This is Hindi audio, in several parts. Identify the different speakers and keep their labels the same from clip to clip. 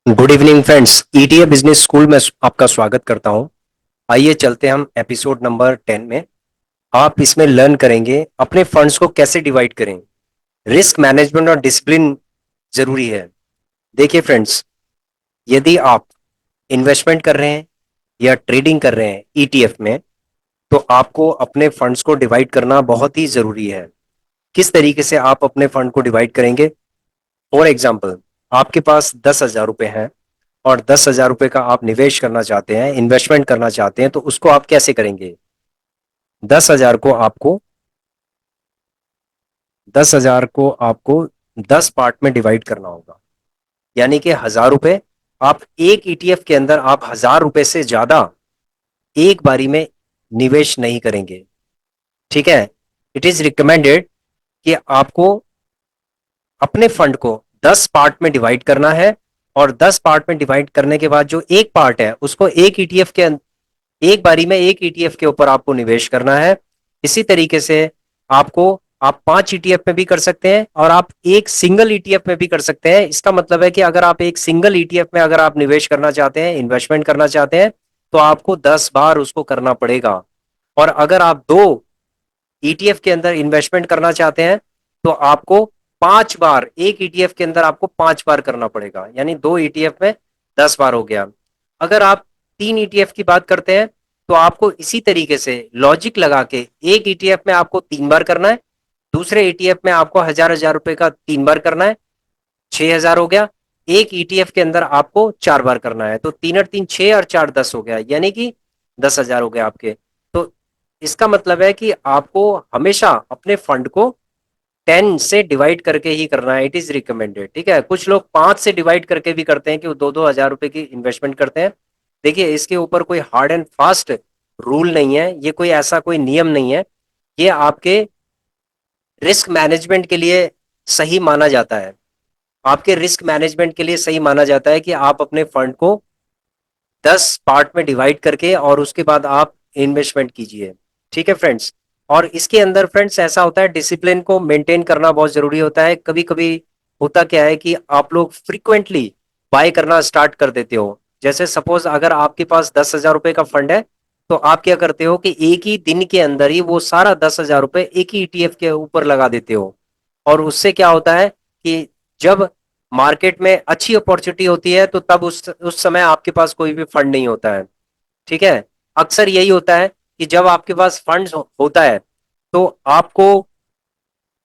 Speaker 1: Good evening friends. ETA business school में आपका स्वागत करता हूं। आइए चलते हैं हम एपिसोड नंबर 10 में। आप इसमें लर्न करेंगे अपने फंड्स को कैसे डिवाइड करें। रिस्क मैनेजमेंट और डिसिप्लिन जरूरी है। देखिए फ्रेंड्स, यदि आप इन्वेस्टमेंट कर रहे हैं या ट्रेडिंग कर रहे हैं ईटीएफ में, तो आपको अपने फंड्स को डिवाइड करना बहुत ही जरूरी है। किस तरीके से आप अपने फंड को डिवाइड करेंगे? फॉर एग्जाम्पल, आपके पास 10,000 रुपए हैं और 10,000 रुपए का आप निवेश करना चाहते हैं, इन्वेस्टमेंट करना चाहते हैं, तो उसको आप कैसे करेंगे? 10,000 को आपको 10,000 को आपको 10 पार्ट में डिवाइड करना होगा। यानी कि 1,000 रुपए आप एक ईटीएफ के अंदर आप 1,000 रुपए से ज्यादा एक बारी में निवेश नहीं करेंगे। ठीक है? इट इज रिकमेंडेड कि आपको अपने फंड को 10 पार्ट में डिवाइड करना है, और 10 पार्ट में डिवाइड करने के बाद जो एक पार्ट है उसको एक ईटीएफ के एक बारी में एक ईटीएफ के ऊपर आपको निवेश करना है। इसी तरीके से आप 5 ईटीएफ में भी कर सकते हैं और आप एक सिंगल ईटीएफ में भी कर सकते हैं। इसका मतलब है कि अगर आप एक सिंगल ईटीएफ में अगर आप निवेश करना चाहते हैं, इन्वेस्टमेंट करना चाहते हैं, तो आपको 10 बार उसको करना पड़ेगा। और अगर आप 2 ईटीएफ के अंदर इन्वेस्टमेंट करना चाहते हैं, तो आपको 5 बार, एक ईटीएफ के अंदर आपको 5 बार करना पड़ेगा। यानी 2 ईटीएफ में 10 बार हो गया। अगर आप 3 ईटीएफ की बात करते हैं, तो आपको इसी तरीके से लॉजिक लगा के एक ईटीएफ में आपको 3 बार करना है, दूसरे ईटीएफ में आपको 1,000 रुपए का 3 बार करना है, 6,000 हो गया। एक ईटीएफ के अंदर आपको 4 बार करना है, तो 3 और 3 6 और 4 10 हो गया, यानी कि 10,000 हो गया आपके। तो इसका मतलब है कि आपको हमेशा अपने फंड को 10 से डिवाइड करके ही करना है। It is recommended. ठीक है? कुछ लोग 5 से डिवाइड करके भी करते हैं कि वो 2-2 हज़ार रुपए की इन्वेस्टमेंट करते हैं। देखिए, इसके ऊपर कोई हार्ड एंड फास्ट रूल नहीं है, ये कोई ऐसा कोई नियम नहीं है। ये आपके रिस्क मैनेजमेंट के लिए सही माना जाता है। आपके रिस्क मैनेजमेंट के लिए सही माना जाता है कि आप अपने फंड को 10 पार्ट में डिवाइड करके और उसके बाद आप इन्वेस्टमेंट कीजिए। ठीक है फ्रेंड्स? और इसके अंदर फ्रेंड्स ऐसा होता है, डिसिप्लिन को मेंटेन करना बहुत जरूरी होता है। कभी कभी होता क्या है कि आप लोग फ्रिक्वेंटली बाय करना स्टार्ट कर देते हो। जैसे सपोज अगर आपके पास 10,000 रुपए का फंड है, तो आप क्या करते हो कि एक ही दिन के अंदर ही वो सारा 10,000 रुपए एक ही ईटीएफ के ऊपर लगा देते हो। और उससे क्या होता है कि जब मार्केट में अच्छी अपॉर्चुनिटी होती है, तो तब उस समय आपके पास कोई भी फंड नहीं होता है। ठीक है? अक्सर यही होता है कि जब आपके पास फंड्स होता है, तो आपको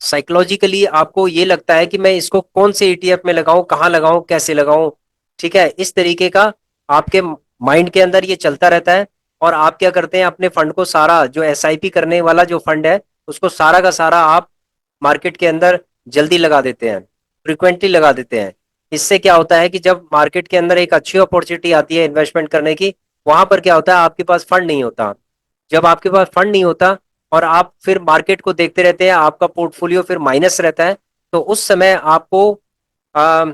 Speaker 1: साइकोलॉजिकली आपको ये लगता है कि मैं इसको कौन से ईटीएफ में लगाऊं, कहाँ लगाऊं, कैसे लगाऊं। ठीक है? इस तरीके का आपके माइंड के अंदर ये चलता रहता है। और आप क्या करते हैं, अपने फंड को सारा जो एसआईपी करने वाला जो फंड है, उसको सारा का सारा आप मार्केट के अंदर जल्दी लगा देते हैं, फ्रिक्वेंटली लगा देते हैं। इससे क्या होता है कि जब मार्केट के अंदर एक अच्छी अपॉर्चुनिटी आती है इन्वेस्टमेंट करने की, वहां पर क्या होता है, आपके पास फंड नहीं होता। जब आपके पास फंड नहीं होता और आप फिर मार्केट को देखते रहते हैं, आपका पोर्टफोलियो फिर माइनस रहता है, तो उस समय आपको आ,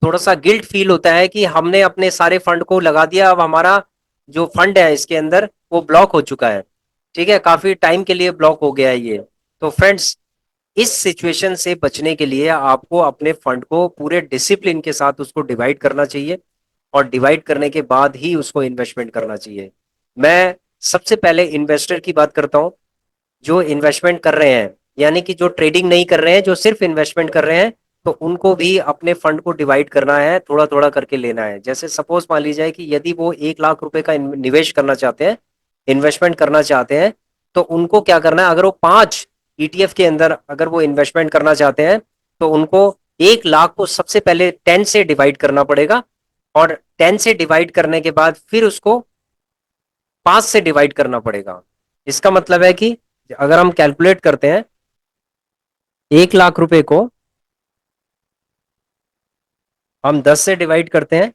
Speaker 1: थोड़ा सा गिल्ट फील होता है कि हमने अपने सारे फंड को लगा दिया, अब हमारा जो फंड है इसके अंदर वो ब्लॉक हो चुका है। ठीक है? काफी टाइम के लिए ब्लॉक हो गया है ये। तो फ्रेंड्स, इस सिचुएशन से बचने के लिए आपको अपने फंड को पूरे डिसिप्लिन के साथ उसको डिवाइड करना चाहिए, और डिवाइड करने के बाद ही उसको इन्वेस्टमेंट करना चाहिए। मैं सबसे पहले इन्वेस्टर की बात करता हूं, जो इन्वेस्टमेंट कर रहे हैं, यानी कि जो ट्रेडिंग नहीं कर रहे हैं, जो सिर्फ इन्वेस्टमेंट कर रहे हैं, तो उनको भी अपने फंड को डिवाइड करना है, थोड़ा थोड़ा करके लेना है। जैसे सपोज मान लीजिए कि यदि वो 1 लाख रुपए का निवेश करना चाहते हैं, इन्वेस्टमेंट करना चाहते हैं, तो उनको क्या करना है, अगर वो 5 ईटीएफ के अंदर अगर वो इन्वेस्टमेंट करना चाहते हैं, तो उनको 1 लाख को सबसे पहले 10 से डिवाइड करना पड़ेगा, और 10 से डिवाइड करने के बाद फिर उसको 5 से डिवाइड करना पड़ेगा। इसका मतलब है कि अगर हम कैलकुलेट करते हैं 1 लाख रुपए को हम 10 से डिवाइड करते हैं,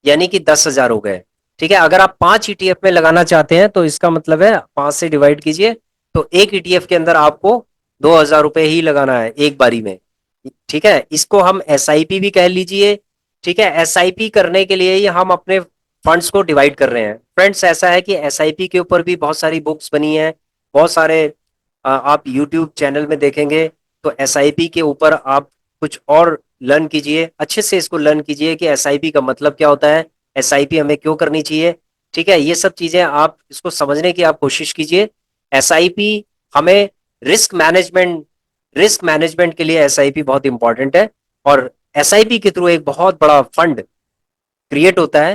Speaker 1: यानी कि 10,000 हो गए। ठीक है? अगर आप 5 ईटीएफ में लगाना चाहते हैं, तो इसका मतलब है 5 से डिवाइड कीजिए, तो एक ईटीएफ के अंदर आपको 2,000 रुपए ही लगाना है एक बारी में। ठीक है? इसको हम एसआईपी भी कह लीजिए। ठीक है? एसआईपी करने के लिए ही हम अपने फंड्स को डिवाइड कर रहे हैं। फ्रेंड्स, ऐसा है कि एसआईपी के ऊपर भी बहुत सारी बुक्स बनी है, बहुत सारे आप यूट्यूब चैनल में देखेंगे, तो एसआईपी के ऊपर आप कुछ और लर्न कीजिए, अच्छे से इसको लर्न कीजिए कि एसआईपी का मतलब क्या होता है, एसआईपी हमें क्यों करनी चाहिए। ठीक है, ये सब चीजें आप इसको समझने की आप कोशिश कीजिए। एसआईपी हमें रिस्क मैनेजमेंट रिस्क मैनेजमेंट के लिए एसआईपी बहुत इंपॉर्टेंट है। और एसआईपी के थ्रू एक बहुत बड़ा फंड क्रिएट होता है,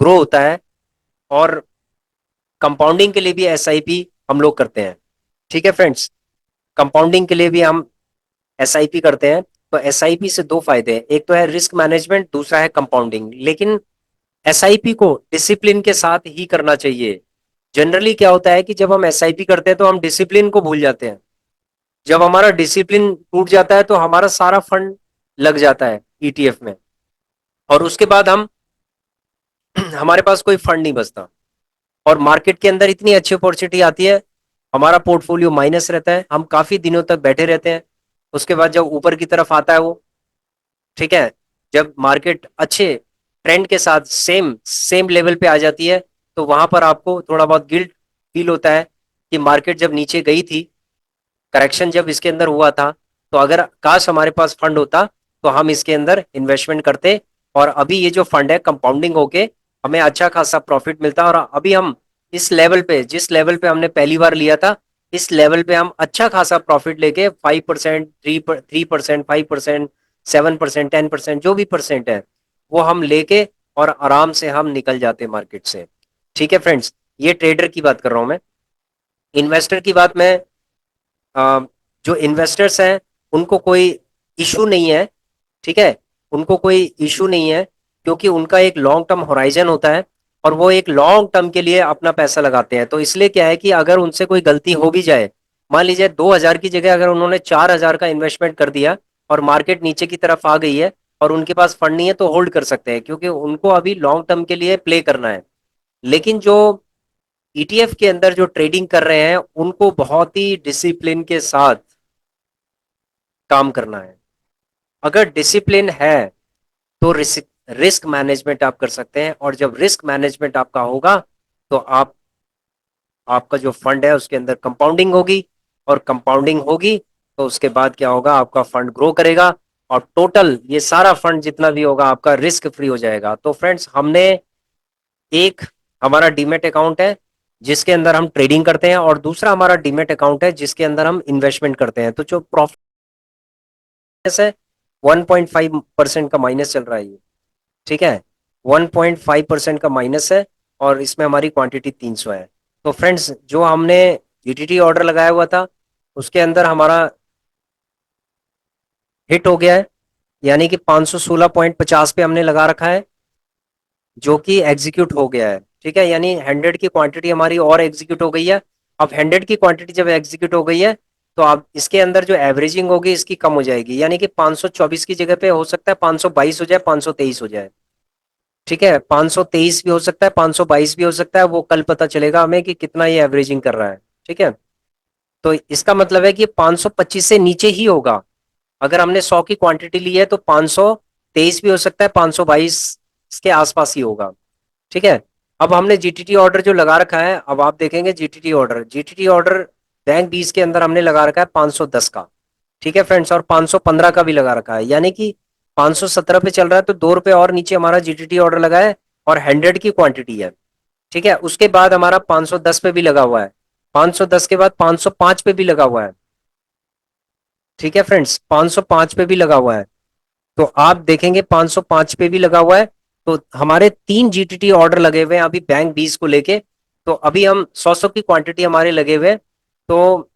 Speaker 1: ग्रो होता है। और कंपाउंडिंग के लिए भी एसआईपी हम लोग करते हैं। ठीक है फ्रेंड्स, कंपाउंडिंग के लिए भी हम एसआईपी करते हैं। तो एसआईपी से दो फायदे हैं, एक तो है रिस्क मैनेजमेंट, दूसरा है कंपाउंडिंग। लेकिन एसआईपी को डिसिप्लिन के साथ ही करना चाहिए। जनरली क्या होता है कि जब हम एसआईपी करते हैं तो हम डिसिप्लिन को भूल जाते हैं। जब हमारा डिसिप्लिन टूट जाता है तो हमारा सारा फंड लग जाता है ईटीएफ में, और उसके बाद हम हमारे पास कोई फंड नहीं बचता। और मार्केट के अंदर इतनी अच्छी अपॉर्चुनिटी आती है, हमारा पोर्टफोलियो माइनस रहता है, हम काफी दिनों तक बैठे रहते हैं। उसके बाद जब ऊपर की तरफ आता है वो, ठीक है, जब मार्केट अच्छे ट्रेंड के साथ सेम सेम लेवल पे आ जाती है, तो वहां पर आपको थोड़ा बहुत गिल्ट फील होता है कि मार्केट जब नीचे गई थी, करेक्शन जब इसके अंदर हुआ था, तो अगर काश हमारे पास फंड होता तो हम इसके अंदर इन्वेस्टमेंट करते। और अभी ये जो फंड है कंपाउंडिंग होके हमें अच्छा खासा प्रॉफिट मिलता। और अभी हम इस लेवल पे, जिस लेवल पे हमने पहली बार लिया था, इस लेवल पे हम अच्छा खासा प्रॉफिट लेके 5%, 3%, 5%, 7%, 10%, जो भी परसेंट है वो हम लेके और आराम से हम निकल जाते मार्केट से। ठीक है फ्रेंड्स, ये ट्रेडर की बात कर रहा हूं मैं। इन्वेस्टर की बात मैं, जो इन्वेस्टर्स हैं उनको कोई इशू नहीं है। ठीक है, उनको कोई इशू नहीं है, क्योंकि उनका एक लॉन्ग टर्म होराइजन होता है और वो एक लॉन्ग टर्म के लिए अपना पैसा लगाते हैं। तो इसलिए क्या है कि अगर उनसे कोई गलती हो भी जाए, मान लीजिए 2,000 की जगह अगर उन्होंने 4,000 का इन्वेस्टमेंट कर दिया और मार्केट नीचे की तरफ आ गई है और उनके पास फंड नहीं है, तो होल्ड कर सकते हैं, क्योंकि उनको अभी लॉन्ग टर्म के लिए प्ले करना है। लेकिन जो ईटीएफ के अंदर जो ट्रेडिंग कर रहे हैं उनको बहुत ही डिसिप्लिन के साथ काम करना है। अगर डिसिप्लिन है तो रिस्क रिस्क मैनेजमेंट आप कर सकते हैं, और जब रिस्क मैनेजमेंट आपका होगा तो आपका जो फंड है उसके अंदर कंपाउंडिंग होगी, और कंपाउंडिंग होगी तो उसके बाद क्या होगा, आपका फंड ग्रो करेगा और टोटल ये सारा फंड जितना भी होगा आपका रिस्क फ्री हो जाएगा। तो फ्रेंड्स, हमने एक हमारा डीमेट अकाउंट है जिसके अंदर हम ट्रेडिंग करते हैं, और दूसरा हमारा डीमेट अकाउंट है जिसके अंदर हम इन्वेस्टमेंट करते हैं। तो जो प्रॉफिट है 1.5% का माइनस चल रहा है ये। ठीक है, 1.5% का माइनस है, और इसमें हमारी क्वांटिटी 300 है। तो फ्रेंड्स, जो हमने जीटीटी ऑर्डर लगाया हुआ था उसके अंदर हमारा हिट हो गया है, यानी कि 516.50 पे हमने लगा रखा है, जो कि एग्जीक्यूट हो गया है। ठीक है, यानी 100 की क्वांटिटी हमारी और एग्जीक्यूट हो गई है। अब 100 की क्वांटिटी जब एग्जीक्यूट हो गई है तो अब इसके अंदर जो एवरेजिंग होगी इसकी कम हो जाएगी, यानी कि 524 की जगह पे हो सकता है 522 हो जाए, 523 हो जाए। ठीक है, 523 भी हो सकता है, 522 भी हो सकता है, वो कल पता चलेगा हमें कि कितना ये एवरेजिंग कर रहा है। ठीक है, तो इसका मतलब है कि 525 से नीचे ही होगा। अगर हमने 100 की क्वांटिटी ली है तो 523 भी हो सकता है, 522 के आसपास ही होगा। ठीक है, अब हमने जीटीटी ऑर्डर जो लगा रखा है, अब आप देखेंगे जीटीटी ऑर्डर बैंक 20 के अंदर हमने लगा रखा है 510 का। ठीक है फ्रेंड्स, और 515 का भी लगा रखा है, यानी कि 517 पे चल रहा है तो 2 रुपए और नीचे हमारा जीटीटी ऑर्डर लगा है, और 100 की क्वांटिटी है। ठीक है, उसके बाद हमारा 510 पे भी लगा हुआ है, 510 के बाद 505 पे भी लगा हुआ है। ठीक है फ्रेंड्स, 505 पे भी लगा हुआ है। तो आप देखेंगे 505 पे भी लगा हुआ है। तो हमारे 3 जीटीटी ऑर्डर लगे हुए हैं अभी बैंक 20 को लेके। तो अभी हम 100 की क्वांटिटी हमारे लगे हुए हैं। तो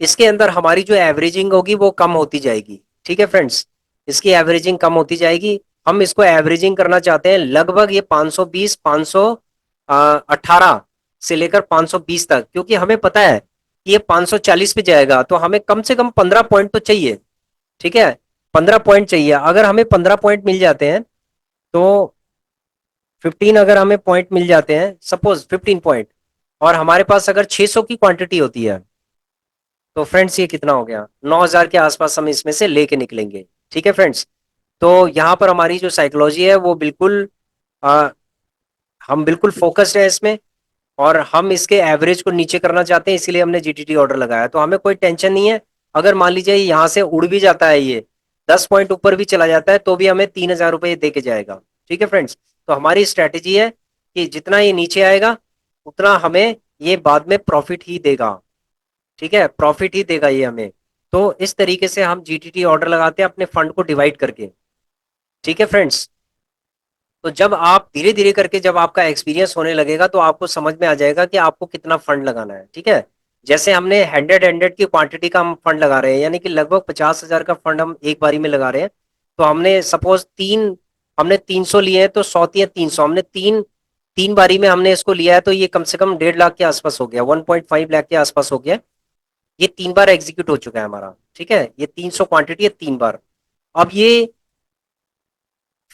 Speaker 1: इसके अंदर हमारी जो एवरेजिंग होगी वो कम होती जाएगी। ठीक है फ्रेंड्स, इसकी एवरेजिंग कम होती जाएगी। हम इसको एवरेजिंग करना चाहते हैं लगभग ये 520, 518 से लेकर 520 तक, क्योंकि हमें पता है कि ये 540 पे जाएगा, तो हमें कम से कम 15 पॉइंट तो चाहिए। ठीक है, 15 पॉइंट चाहिए। अगर हमें 15 पॉइंट मिल जाते हैं तो 15, अगर हमें पॉइंट मिल जाते हैं, सपोज 15 पॉइंट, और हमारे पास अगर 600 की क्वांटिटी होती है, तो फ्रेंड्स ये कितना हो गया, 9,000 के आसपास हम इसमें से लेके निकलेंगे। ठीक है फ्रेंड्स, तो यहाँ पर हमारी जो साइकोलॉजी है वो बिल्कुल, आ, हम बिल्कुल फोकस्ड है इसमें, और हम इसके एवरेज को नीचे करना चाहते हैं, इसीलिए हमने जीटीटी ऑर्डर लगाया। तो हमें कोई टेंशन नहीं है, अगर मान लीजिए यहाँ से उड़ भी जाता है ये, 10 पॉइंट ऊपर भी चला जाता है तो भी हमें 3,000 रुपये दे के जाएगा। ठीक है फ्रेंड्स, तो हमारी स्ट्रेटेजी है कि जितना ये नीचे आएगा उतना हमें ये बाद में प्रॉफिट ही देगा। ठीक है, प्रॉफिट ही देगा ये हमें। तो इस तरीके से हम जीटीटी ऑर्डर लगाते हैं अपने फंड को डिवाइड करके। ठीक है फ्रेंड्स, तो जब आप धीरे धीरे करके जब आपका एक्सपीरियंस होने लगेगा तो आपको समझ में आ जाएगा कि आपको कितना फंड लगाना है। ठीक है, जैसे हमने 100 की क्वांटिटी का हम फंड लगा रहे हैं, यानी कि लगभग 50,000 का फंड हम एक बारी में लगा रहे हैं। तो हमने सपोज हमने 300 लिए हैं, तो 100 या 300 हमने तीन तीन बारी में हमने इसको लिया है, तो ये कम से कम 1.5 लाख के आसपास हो गया, 1.5 लाख के आसपास हो गया। ये 3 बार एग्जीक्यूट हो चुका है हमारा। ठीक है, ये 300 क्वांटिटी है 3 बार। अब ये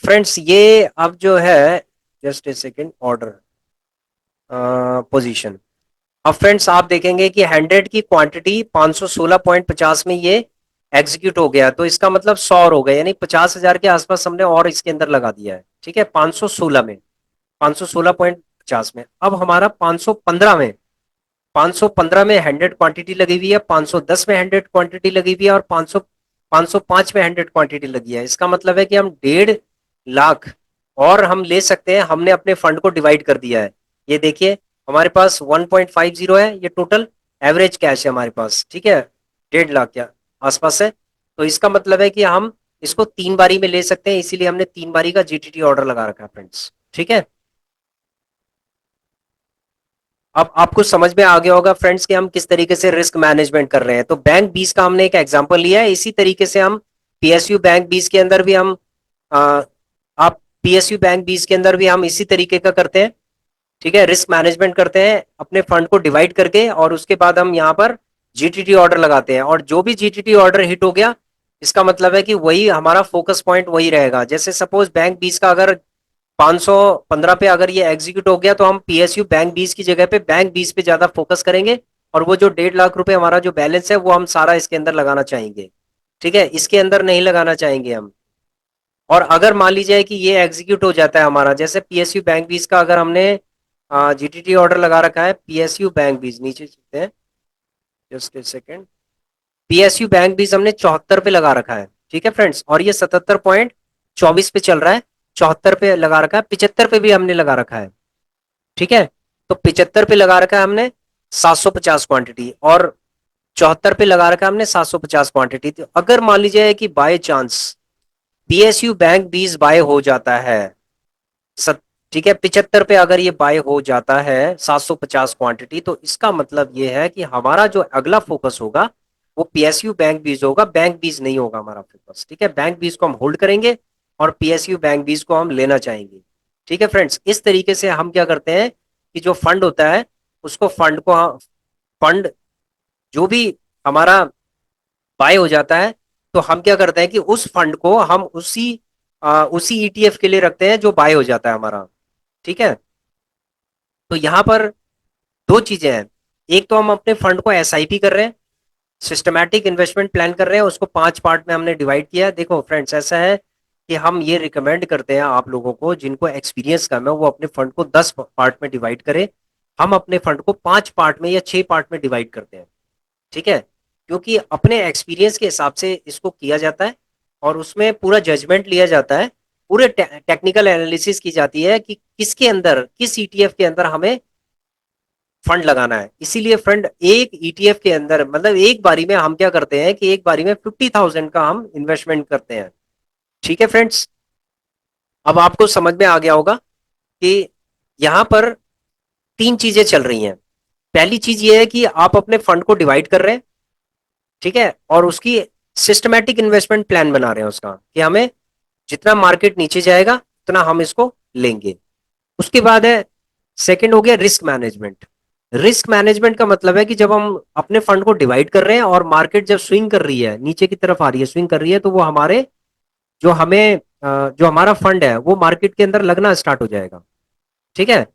Speaker 1: फ्रेंड्स, ये अब जो है, just a second, order position. अब फ्रेंड्स आप देखेंगे कि 100 की क्वांटिटी 516.50 में ये एग्जीक्यूट हो गया, तो इसका मतलब 100 हो गया, यानी 50,000 के आसपास हमने और इसके अंदर लगा दिया है। ठीक है, 516 में, 516.50 में। अब हमारा 515 में 100 क्वांटिटी लगी हुई है, 510 में 100 क्वांटिटी लगी हुई है, और 505 में 100 क्वांटिटी लगी है। इसका मतलब है कि हम 1.5 लाख और हम ले सकते हैं। हमने अपने फंड को डिवाइड कर दिया है। ये देखिए, हमारे पास 1.50 है, ये टोटल एवरेज कैश है हमारे पास। ठीक है, 1.5 लाख के आसपास है। तो इसका मतलब है कि हम इसको 3 बारी में ले सकते हैं, इसीलिए हमने 3 बारी का जीटीटी ऑर्डर लगा रखा है फ्रेंड्स। ठीक है, अब आपको समझ में आ गया होगा फ्रेंड्स कि हम किस तरीके से रिस्क मैनेजमेंट कर रहे हैं। तो बैंक 20 का हमने एक एग्जांपल लिया है, इसी तरीके से हम पीएसयू बैंक 20 के अंदर भी हम आ, आप पीएसयू बैंक 20 के अंदर भी हम इसी तरीके का करते हैं। ठीक है, रिस्क मैनेजमेंट करते हैं अपने फंड को डिवाइड करके, और उसके बाद हम यहाँ पर जीटीटी ऑर्डर लगाते हैं, और जो भी जीटीटी ऑर्डर हिट हो गया, इसका मतलब है कि वही हमारा फोकस पॉइंट वही रहेगा। जैसे सपोज बैंक 20 का अगर 515 पे अगर ये एग्जीक्यूट हो गया, तो हम पीएसयू बैंक 20 की जगह पे बैंक 20 पे ज्यादा फोकस करेंगे, और वो जो 1.5 लाख रुपए हमारा जो बैलेंस है वो हम सारा इसके अंदर लगाना चाहेंगे। ठीक है, इसके अंदर नहीं लगाना चाहेंगे हम। और अगर मान लीजिए कि ये एग्जीक्यूट हो जाता है हमारा, जैसे पीएसयू बैंक 20 का अगर हमने जीटीटी ऑर्डर लगा रखा है, पीएसयू बैंक 20, नीचे चलते हैं, just a second, PSU bank 20 हमने 74 पे लगा रखा है। ठीक है फ्रेंड्स, और ये 77.24 पे चल रहा है। 74 पे लगा रखा है, 75 पे भी हमने लगा रखा है। ठीक है, तो 75 पे लगा रखा है हमने 750 क्वांटिटी, और 74 पे लगा रखा है हमने 750 क्वांटिटी। तो अगर मान लीजिए कि by chance PSU bank 20 buy हो जाता है, ठीक है, 75 पे अगर ये बाय हो जाता है 750 क्वांटिटी, तो इसका मतलब ये है कि हमारा जो अगला फोकस होगा वो पीएसयू बैंक 20 होगा, बैंक 20 नहीं होगा हमारा फोकस। ठीक है, बैंक 20 को हम होल्ड करेंगे और पीएसयू बैंक 20 को हम लेना चाहेंगे। ठीक है फ्रेंड्स, इस तरीके से हम क्या करते हैं कि जो फंड होता है उसको फंड जो भी हमारा बाय हो जाता है, तो हम क्या करते हैं कि उस फंड को हम उसी ईटीएफ के लिए रखते हैं जो बाय हो जाता है हमारा। ठीक है, तो यहां पर दो चीजें हैं। एक तो हम अपने फंड को एसआईपी कर रहे हैं, सिस्टमैटिक इन्वेस्टमेंट प्लान कर रहे हैं, उसको 5 पार्ट में हमने डिवाइड किया है। देखो फ्रेंड्स, ऐसा है कि हम ये रिकमेंड करते हैं आप लोगों को जिनको एक्सपीरियंस कम है, वो अपने फंड को 10 पार्ट में डिवाइड करें। हम अपने फंड को 5 पार्ट में या 6 पार्ट में डिवाइड करते हैं। ठीक है, क्योंकि अपने एक्सपीरियंस के हिसाब से इसको किया जाता है, और उसमें पूरा जजमेंट लिया जाता है, पूरे टेक्निकल एनालिसिस की जाती है कि किसके अंदर, किस ईटीएफ के अंदर हमें फंड लगाना है। इसीलिए फंड एक ईटीएफ के अंदर, मतलब एक बारी में हम क्या करते हैं कि एक बारी में 50,000 का हम इन्वेस्टमेंट करते हैं। ठीक है फ्रेंड्स, अब आपको समझ में आ गया होगा कि यहां पर 3 चीजें चल रही हैं। पहली चीज ये है कि आप अपने फंड को डिवाइड कर रहे हैं। ठीक है, और उसकी सिस्टमैटिक इन्वेस्टमेंट प्लान बना रहे हैं उसका, कि हमें जितना मार्केट नीचे जाएगा उतना हम इसको लेंगे। उसके बाद है, सेकंड हो गया रिस्क मैनेजमेंट। रिस्क मैनेजमेंट का मतलब है कि जब हम अपने फंड को डिवाइड कर रहे हैं और मार्केट जब स्विंग कर रही है, नीचे की तरफ आ रही है, स्विंग कर रही है, तो वो हमारे जो हमारा फंड है वो मार्केट के अंदर लगना स्टार्ट हो जाएगा। ठीक है,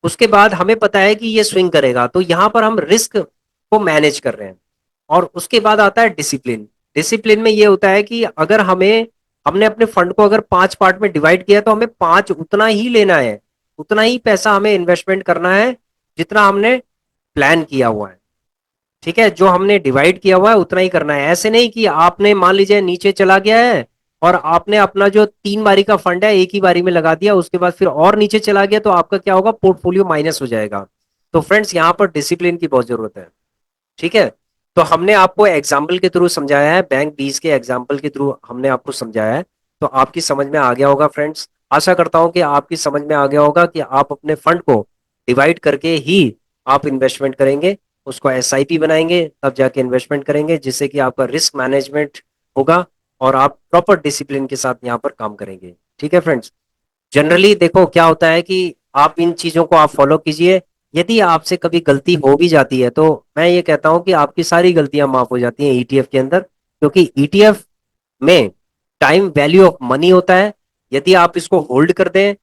Speaker 1: उसके बाद हमें पता है कि ये स्विंग करेगा, तो यहां पर हम रिस्क को मैनेज कर रहे हैं। और उसके बाद आता है डिसिप्लिन। डिसिप्लिन में ये होता है कि अगर हमने अपने फंड को अगर 5 पार्ट में डिवाइड किया, तो हमें 5 उतना ही लेना है, उतना ही पैसा हमें इन्वेस्टमेंट करना है जितना हमने प्लान किया हुआ है। ठीक है, जो हमने डिवाइड किया हुआ है उतना ही करना है। ऐसे नहीं कि आपने मान लीजिए नीचे चला गया है और आपने अपना जो 3 बारी का फंड है एक ही बारी में लगा दिया, उसके बाद फिर और नीचे चला गया, तो आपका क्या होगा, पोर्टफोलियो माइनस हो जाएगा। तो फ्रेंड्स यहाँ पर डिसिप्लिन की बहुत जरूरत है। ठीक है, तो हमने आपको एग्जाम्पल के थ्रू समझाया है, बैंक बीस के एग्जाम्पल के थ्रू हमने आपको समझाया है। तो आपकी समझ में आ गया होगा फ्रेंड्स। आशा करता हूं कि आपकी समझ में आ गया होगा कि आप अपने फंड को डिवाइड करके ही आप इन्वेस्टमेंट करेंगे, उसको एसआईपी बनाएंगे, तब जाके इन्वेस्टमेंट करेंगे, जिससे कि आपका रिस्क मैनेजमेंट होगा और आप प्रॉपर डिसिप्लिन के साथ यहाँ पर काम करेंगे। ठीक है फ्रेंड्स। जनरली देखो क्या होता है कि आप इन चीजों को आप फॉलो कीजिए। यदि आपसे कभी गलती हो भी जाती है तो मैं ये कहता हूं कि आपकी सारी गलतियां माफ हो जाती हैं ईटीएफ के अंदर, क्योंकि ईटीएफ में टाइम वैल्यू ऑफ मनी होता है। यदि आप इसको होल्ड कर दें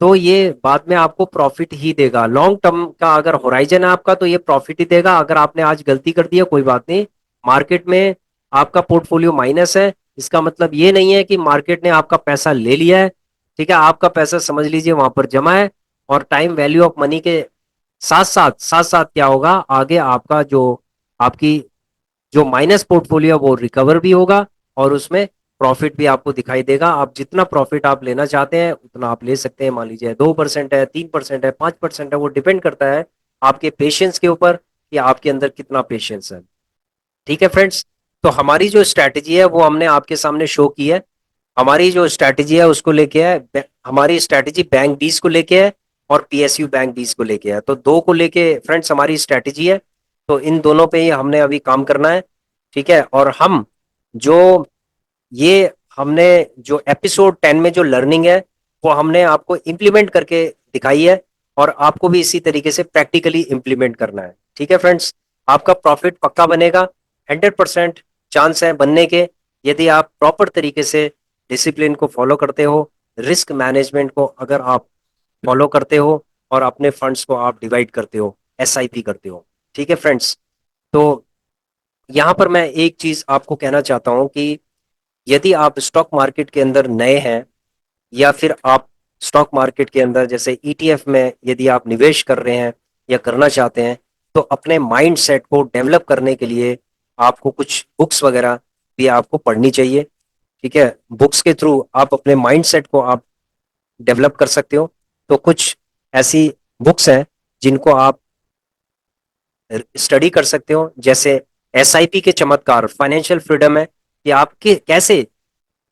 Speaker 1: तो ये बाद में आपको प्रॉफिट ही देगा। लॉन्ग टर्म का अगर होराइजन है आपका तो ये प्रॉफिट ही देगा। अगर आपने आज गलती कर दी है कोई बात नहीं, मार्केट में आपका पोर्टफोलियो माइनस है, इसका मतलब ये नहीं है कि मार्केट ने आपका पैसा ले लिया है। ठीक है, आपका पैसा समझ लीजिए वहां पर जमा है, और टाइम वैल्यू ऑफ मनी के साथ साथ क्या होगा, आगे आपका जो आपकी जो माइनस पोर्टफोलियो वो रिकवर भी होगा, और उसमें प्रॉफिट भी आपको दिखाई देगा। आप जितना प्रॉफिट आप लेना चाहते हैं उतना आप ले सकते हैं। मान लीजिए 2% है, 3% है, 5% है, वो डिपेंड करता है आपके पेशेंस के ऊपर कि आपके अंदर कितना पेशेंस है। ठीक है फ्रेंड्स, तो हमारी जो स्ट्रैटेजी है वो हमने आपके सामने शो की है। हमारी जो स्ट्रैटेजी है उसको लेके है, हमारी स्ट्रैटेजी बैंक डीज को लेके है और पीएसयू बैंक डीज को लेके है। तो दो को लेके फ्रेंड्स हमारी स्ट्रैटेजी है। तो इन दोनों पे ही हमने अभी काम करना है। ठीक है, और हम जो ये हमने जो एपिसोड 10 में जो लर्निंग है वो हमने आपको इम्प्लीमेंट करके दिखाई है, और आपको भी इसी तरीके से प्रैक्टिकली इम्प्लीमेंट करना है। ठीक है फ्रेंड्स, आपका प्रॉफिट पक्का बनेगा, 100% चांस है बनने के, यदि आप प्रॉपर तरीके से डिसिप्लिन को फॉलो करते हो, रिस्क मैनेजमेंट को अगर आप फॉलो करते हो, और अपने फंड्स को आप डिवाइड करते हो, एसआईपी करते हो। ठीक है फ्रेंड्स, तो यहां पर मैं एक चीज आपको कहना चाहता हूं कि यदि आप स्टॉक मार्केट के अंदर नए हैं, या फिर आप स्टॉक मार्केट के अंदर जैसे ईटीएफ में यदि आप निवेश कर रहे हैं या करना चाहते हैं, तो अपने माइंड सेट को डेवलप करने के लिए आपको कुछ बुक्स वगैरह भी आपको पढ़नी चाहिए। ठीक है, बुक्स के थ्रू आप अपने माइंड सेट को आप डेवलप कर सकते हो। तो कुछ ऐसी बुक्स हैं जिनको आप स्टडी कर सकते हो, जैसे एसआईपी के चमत्कार, फाइनेंशियल फ्रीडम है कि आप कैसे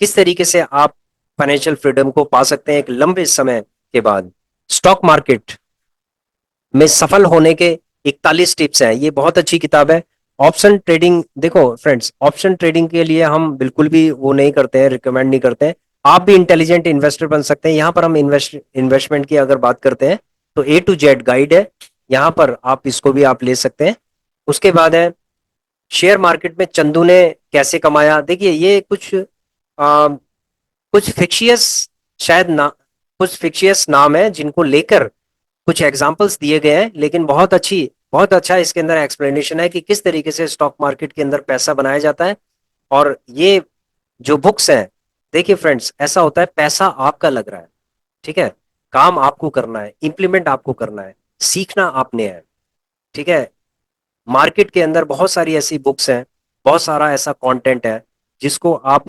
Speaker 1: किस तरीके से आप फाइनेंशियल फ्रीडम को पा सकते हैं एक लंबे समय के बाद। स्टॉक मार्केट में सफल होने के 41 टिप्स हैं, ये बहुत अच्छी किताब है। ऑप्शन ट्रेडिंग, देखो फ्रेंड्स, ऑप्शन ट्रेडिंग के लिए हम बिल्कुल भी वो नहीं करते हैं, रिकमेंड नहीं करते हैं। आप भी इंटेलिजेंट इन्वेस्टर बन सकते हैं। यहाँ पर हम इन्वेस्टमेंट की अगर बात करते हैं तो A to Z गाइड है, यहाँ पर आप इसको भी आप ले सकते हैं। उसके बाद है शेयर मार्केट में चंदू ने कैसे कमाया। देखिए ये कुछ फिक्शियस शायद ना कुछ फिक्शियस नाम है जिनको लेकर कुछ एग्जांपल्स दिए गए हैं, लेकिन बहुत अच्छा इसके अंदर एक्सप्लेनेशन है कि किस तरीके से स्टॉक मार्केट के अंदर पैसा बनाया जाता है। और ये जो बुक्स हैं, देखिए फ्रेंड्स, ऐसा होता है पैसा आपका लग रहा है। ठीक है, काम आपको करना है, इंप्लीमेंट आपको करना है, सीखना आपने है। ठीक है, मार्केट के अंदर बहुत सारी ऐसी बुक्स हैं, बहुत सारा ऐसा कंटेंट है जिसको आप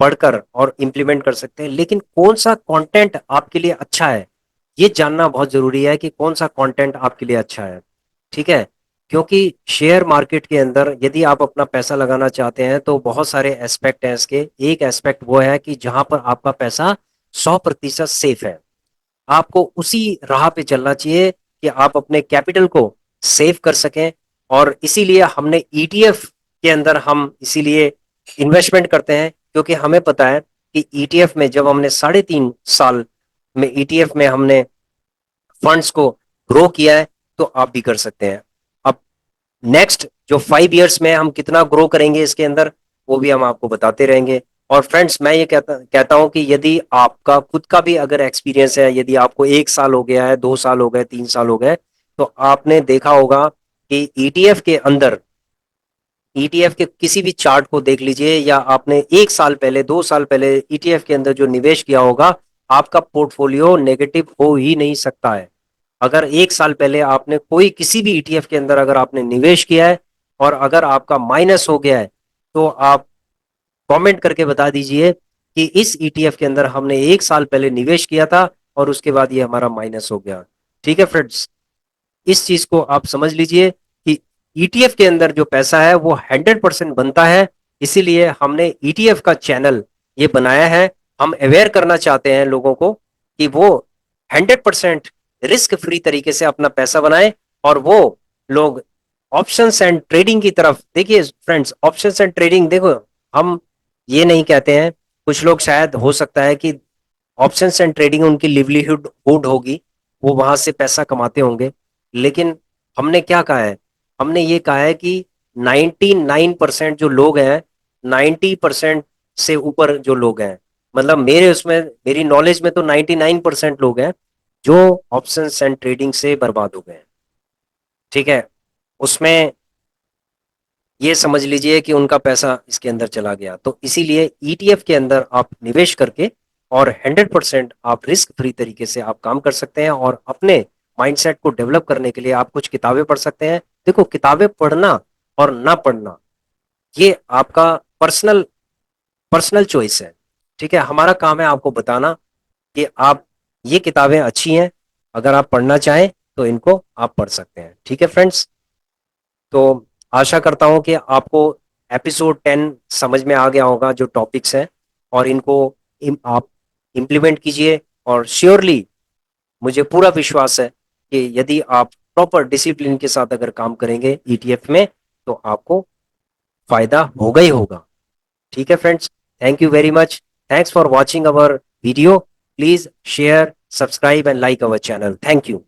Speaker 1: पढ़कर और इंप्लीमेंट कर सकते हैं, लेकिन कौन सा कंटेंट आपके लिए अच्छा है ये जानना बहुत जरूरी है कि कौन सा कंटेंट आपके लिए अच्छा है। ठीक है, क्योंकि शेयर मार्केट के अंदर यदि आप अपना पैसा लगाना चाहते हैं तो बहुत सारे एस्पेक्ट हैं इसके। एक एस्पेक्ट वो है कि जहां पर आपका पैसा 100% सेफ है, आपको उसी राह पे चलना चाहिए कि आप अपने कैपिटल को सेव कर सकें। और इसीलिए हमने ईटीएफ के अंदर हम इसीलिए इन्वेस्टमेंट करते हैं, क्योंकि हमें पता है कि ईटीएफ में जब हमने 3.5 साल में ईटीएफ में हमने फंड्स को ग्रो किया है, तो आप भी कर सकते हैं। अब नेक्स्ट जो 5 इयर्स में हम कितना ग्रो करेंगे इसके अंदर, वो भी हम आपको बताते रहेंगे। और फ्रेंड्स मैं ये कहता हूं कि यदि आपका खुद का भी अगर एक्सपीरियंस है, यदि आपको 1 साल हो गया है, 2 साल हो गए, 3 साल हो गए, तो आपने देखा होगा कि ईटीएफ के अंदर, ईटीएफ के किसी भी चार्ट को देख लीजिए, या आपने 1 साल पहले, 2 साल पहले ईटीएफ के अंदर जो निवेश किया होगा, आपका पोर्टफोलियो नेगेटिव हो ही नहीं सकता है। अगर 1 साल पहले आपने कोई किसी भी ईटीएफ के अंदर अगर आपने निवेश किया है, और अगर आपका माइनस हो गया है तो आप कमेंट करके बता दीजिए कि इस ईटीएफ के अंदर हमने 1 साल पहले निवेश किया था और उसके बाद ये हमारा माइनस हो गया। ठीक है फ्रेंड्स, इस चीज को आप समझ लीजिए कि ईटीएफ के अंदर जो पैसा है वो 100% बनता है। इसीलिए हमने ईटीएफ का चैनल ये बनाया है। हम अवेयर करना चाहते हैं लोगों को कि वो 100% रिस्क फ्री तरीके से अपना पैसा बनाए और वो लोग ऑप्शंस एंड ट्रेडिंग की तरफ देखिए। फ्रेंड्स, ऑप्शंस एंड ट्रेडिंग देखो, हम ये नहीं कहते हैं, कुछ लोग शायद हो सकता है कि ऑप्शंस एंड ट्रेडिंग उनकी लिवलीहुड हुड होगी, वो वहां से पैसा कमाते होंगे। लेकिन हमने क्या कहा है, हमने ये कहा है कि 99% जो लोग हैं, 90% से ऊपर जो लोग हैं, मतलब मेरे उसमें मेरी नॉलेज में तो 99% लोग हैं जो ऑप्शंस एंड ट्रेडिंग से बर्बाद हो गए हैं। ठीक है, उसमें ये समझ लीजिए कि उनका पैसा इसके अंदर चला गया। तो इसीलिए ईटीएफ के अंदर आप निवेश करके और 100% आप रिस्क फ्री तरीके से आप काम कर सकते हैं और अपने माइंडसेट को डेवलप करने के लिए आप कुछ किताबें पढ़ सकते हैं। देखो, किताबें पढ़ना और ना पढ़ना ये आपका पर्सनल पर्सनल चॉइस है। ठीक है, हमारा काम है आपको बताना कि आप ये किताबें अच्छी हैं, अगर आप पढ़ना चाहें तो इनको आप पढ़ सकते हैं। ठीक है फ्रेंड्स, तो आशा करता हूं कि आपको एपिसोड 10 समझ में आ गया होगा जो टॉपिक्स हैं, और इनको आप इम्प्लीमेंट कीजिए। और श्योरली मुझे पूरा विश्वास है कि यदि आप प्रॉपर डिसिप्लिन के साथ अगर काम करेंगे ईटीएफ में तो आपको फायदा होगा ही होगा। ठीक है friends, thank you very much, thanks for watching our video. Please share, subscribe and like our channel. Thank you.